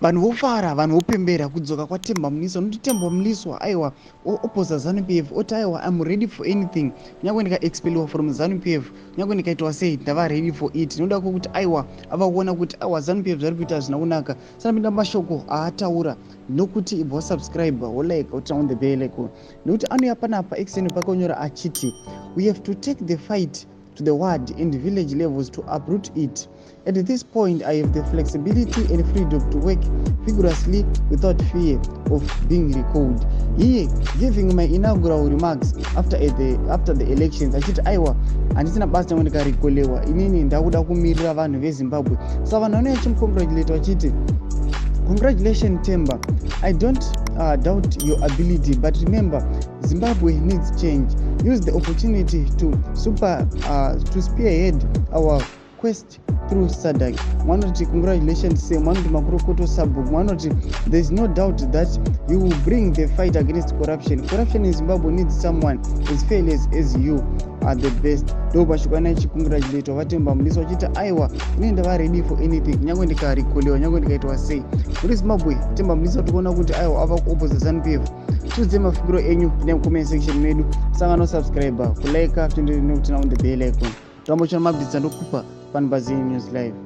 vanhu vofara, vanhu vopembera kudzoka kwaTemba Mliswa. Nokuti Temba Mliswa aiwa oposa Zanu PF oti aiwa I'm ready for anything. Kunyange ndikaexpeliwa from Zanu PF, kunyange ndikaitwa sei ndava ready for it. Noda kuti aiwa ava kuona kuti aiwa Zanu PF zviri kuita zvina kunaka. Saka minda mashoko aataura nokuti ibva subscribe like turn on the bell icon. Nokuti anouya panapa extend pakonyora achiti we have to take the fight to the ward and village levels to uproot it. At this point, I have the flexibility and freedom to work vigorously without fear of being recalled. He giving my inaugural remarks after the elections. Achiti aiwa handisina basa changu ndikarekolewa, inini ndakuda kumirira vanhu veZimbabwe. Saka vanhu vanouya chimukongratulate vachiti congratulations Temba. I don't doubt your ability, but remember, Zimbabwe needs change. Use the opportunity to spearhead our quest through Sadc. Manoti congratulations, say Manoti Makrokoto Sabu. Manoti, there is no doubt that you will bring the fight against corruption. Corruption in Zimbabwe needs someone as fearless as you are the best. Doba shukana ichi congratulate Temba Mliswa chita aiwa nenda va ready for anything. Nyango ndikarekolewa, nyango ndikaitwa sei. Muri Zimbabwe Temba Mliswa tikuona kuti aiwa ava kuopposa Zanu PF. Tuze mafiguro enyu ne comment section medu. Sanga no subscribe, kulike, turn on the bell icon. Rambo chana mabditsa ndokupa Panbazi News Live.